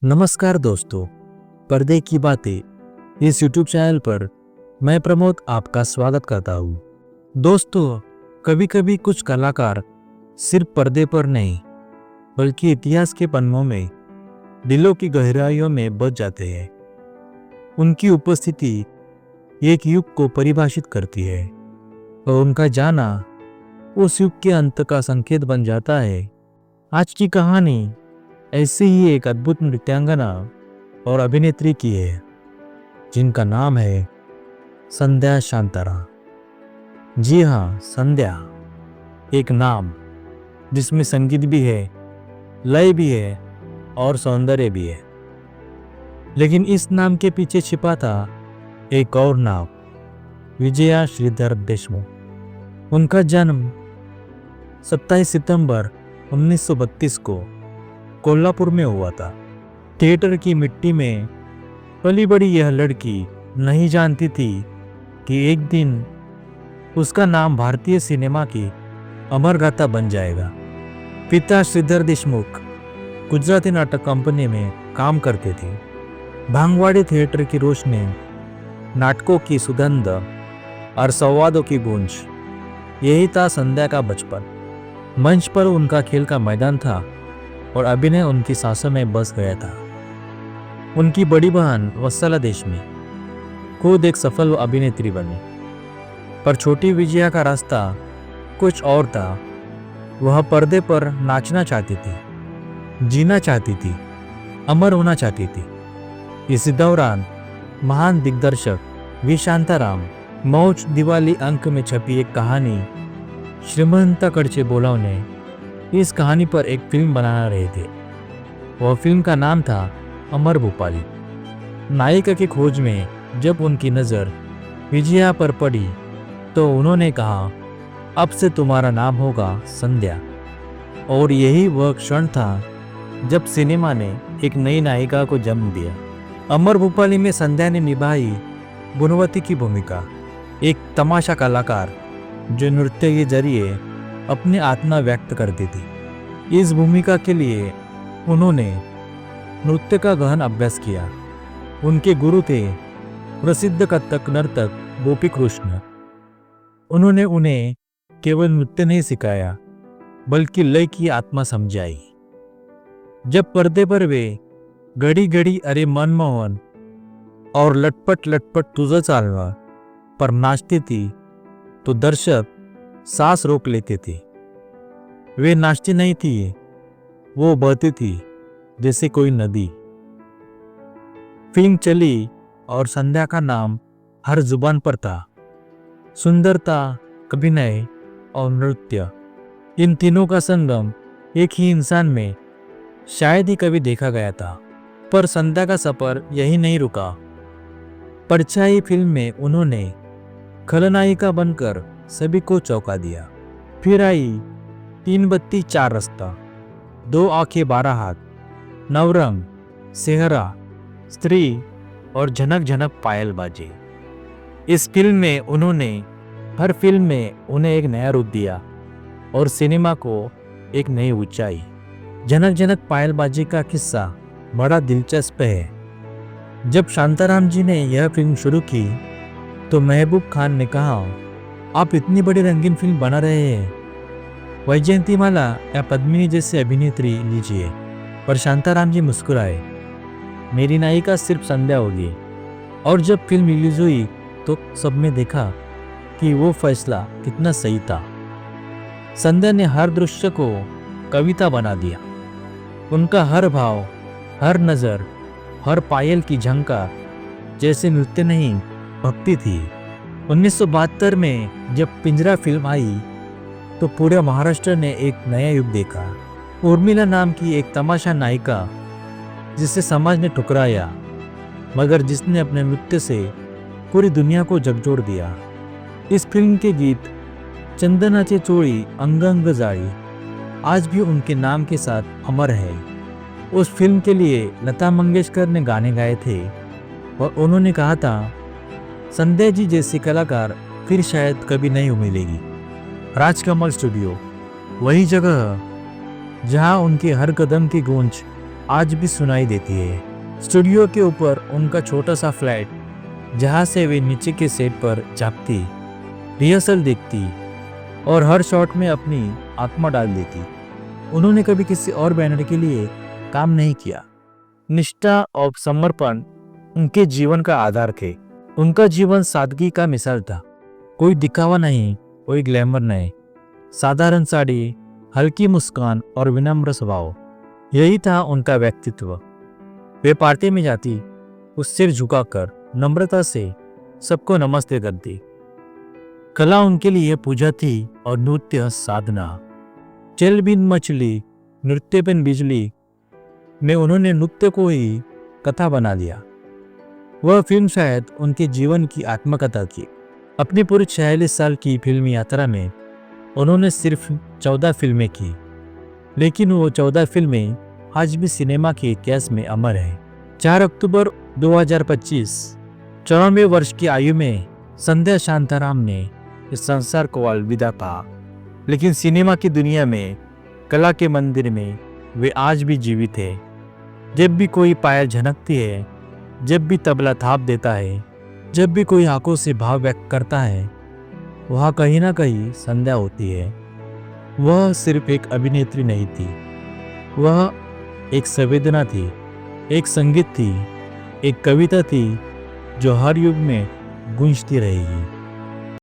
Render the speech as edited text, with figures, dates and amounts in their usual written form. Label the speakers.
Speaker 1: नमस्कार दोस्तों, पर्दे की बातें इस YouTube चैनल पर मैं प्रमोद आपका स्वागत करता हूँ। दोस्तों, कभी-कभी कुछ कलाकार सिर्फ पर्दे पर नहीं, बल्कि इतिहास के पन्नों में दिलों की गहराइयों में बस जाते हैं। उनकी उपस्थिति एक युग को परिभाषित करती है और उनका जाना उस युग के अंत का संकेत बन जाता है। आज की कहानी ऐसे ही एक अद्भुत नृत्यांगना और अभिनेत्री की है, जिनका नाम है संध्या शांताराम। जी हाँ, संध्या, एक नाम जिसमें संगीत भी है, लय भी है और सौंदर्य भी है। लेकिन इस नाम के पीछे छिपा था एक और नाम, विजया श्रीधर देशमुख। उनका जन्म 27 सितंबर 1932 को कोल्हापुर में हुआ था। थिएटर की मिट्टी में पली बड़ी यह लड़की नहीं जानती थी कि एक दिन उसका नाम भारतीय सिनेमा की अमर गाथा बन जाएगा। पिता श्रीधर देशमुख गुजराती नाटक कंपनी में काम करते थे। भांगवाड़ी थिएटर की रोशनी, नाटकों की सुगंध और संवादों की गूंज, यही था संध्या का बचपन। मंच पर उनका खेल का मैदान था और अभिनय उनकी सांसों में बस गया था। उनकी बड़ी बहन वत्सला देशमुख खुद एक सफल अभिनेत्री बनी, पर छोटी विजया का रास्ता कुछ और था। वह पर्दे पर नाचना चाहती थी, जीना चाहती थी, अमर होना चाहती थी। इसी दौरान महान दिग्दर्शक वी शांताराम मौज दिवाली अंक में छपी एक कहानी श्रीमंता कडचे बोलावने इस कहानी पर एक फिल्म बना रहे थे। वह फिल्म का नाम था अमर भूपाली। नायिका की खोज में जब उनकी नज़र विजया पर पड़ी तो उन्होंने कहा, अब से तुम्हारा नाम होगा संध्या। और यही वह क्षण था जब सिनेमा ने एक नई नायिका को जन्म दिया। अमर भूपाली में संध्या ने निभाई गुणवती की भूमिका, एक तमाशा कलाकार जो नृत्य के जरिए अपनी आत्मा व्यक्त करती थी। इस भूमिका के लिए उन्होंने नृत्य का गहन अभ्यास किया। उनके गुरु थे प्रसिद्ध कथक नर्तक गोपी कृष्ण। उन्होंने उन्हें केवल नृत्य नहीं सिखाया, बल्कि लय की आत्मा समझाई। जब पर्दे पर वे घड़ी घड़ी अरे मनमोहन और लटपट लटपट तुझं चालवा पर नाचती थी, तो दर्शक सांस रोक लेते थे। वे नाचती नहीं थी, वो बहती थी जैसे कोई नदी। फिल्म चली और संध्या का नाम हर जुबान पर था। सुंदरता, अभिनय और नृत्य, इन तीनों का संगम एक ही इंसान में शायद ही कभी देखा गया था। पर संध्या का सफर यही नहीं रुका। परछाई फिल्म में उन्होंने खलनायिका बनकर सभी को चौंका दिया। फिर आई 3 बत्ती 4 रास्ता, 2 आंखें 12 हाथ, नवरंग, सेहरा, स्त्री और झनक झनक पायल बाजे। इस फिल्म में उन्होंने हर फिल्म में उन्हें एक नया रूप दिया और सिनेमा को एक नई ऊंचाई। झनक झनक पायल बाजे का किस्सा बड़ा दिलचस्प है। जब शांताराम जी ने यह फिल्म शुरू की तो महबूब खान ने कहा, आप इतनी बड़ी रंगीन फिल्म बना रहे हैं, वैजयंतीमाला या पद्मिनी जैसे अभिनेत्री लीजिए। पर शांताराम जी मुस्कुराए, मेरी नायिका सिर्फ संध्या होगी। और जब फिल्म रिलीज हुई तो सबने देखा कि वो फैसला कितना सही था। संध्या ने हर दृश्य को कविता बना दिया। उनका हर भाव, हर नज़र, हर पायल की झंकार जैसे नृत्य नहीं, भक्ति थी। 1972 में जब पिंजरा फिल्म आई तो पूरे महाराष्ट्र ने एक नया युग देखा। उर्मिला नाम की एक तमाशा नायिका जिसे समाज ने ठुकराया, मगर जिसने अपने नृत्य से पूरी दुनिया को झकझोर दिया। इस फिल्म के गीत चंदनाचे चोळी अंग अंग जाळी आज भी उनके नाम के साथ अमर है। उस फिल्म के लिए लता मंगेशकर ने गाने गाए थे और उन्होंने कहा था, संध्या जी जैसी कलाकार फिर शायद कभी नहीं मिलेगी। राजकमल स्टूडियो वही जगह जहां उनके हर कदम की गूंज आज भी सुनाई देती है। स्टूडियो के ऊपर उनका छोटा सा फ्लैट, जहाँ से वे नीचे के सेट पर झाँकती, रिहर्सल देखती और हर शॉट में अपनी आत्मा डाल देती। उन्होंने कभी किसी और बैनर के लिए काम नहीं किया। निष्ठा और समर्पण उनके जीवन का आधार थे। उनका जीवन सादगी का मिसाल था। कोई दिखावा नहीं, कोई ग्लैमर नहीं, साधारण साड़ी, हल्की मुस्कान और विनम्र स्वभाव, यही था उनका व्यक्तित्व। वे पार्टी में जाती, उस सिर झुकाकर नम्रता से सबको नमस्ते करती। कला उनके लिए पूजा थी और नृत्य साधना। चल बिन मछली, नृत्य बिन बिजली में उन्होंने नृत्य को ही कथा बना दिया। वह फिल्म शायद उनके जीवन की आत्मकथा थी। अपनी पूरी 46 साल की फिल्मी यात्रा में उन्होंने सिर्फ 14 फिल्में की, लेकिन वो 14 फिल्में आज भी सिनेमा के इतिहास में अमर हैं। 4 अक्टूबर 2025 94 वर्ष की आयु में संध्या शांताराम ने इस संसार को अलविदा कहा। लेकिन सिनेमा की दुनिया में, कला के मंदिर में वे आज भी जीवित है। जब भी कोई पायल झनकती है, जब भी तबला थाप देता है, जब भी कोई आंखों से भाव व्यक्त करता है, वहाँ कहीं ना कहीं संध्या होती है। वह सिर्फ एक अभिनेत्री नहीं थी, वह एक संवेदना थी, एक संगीत थी, एक कविता थी जो हर युग में गूंजती रहेगी।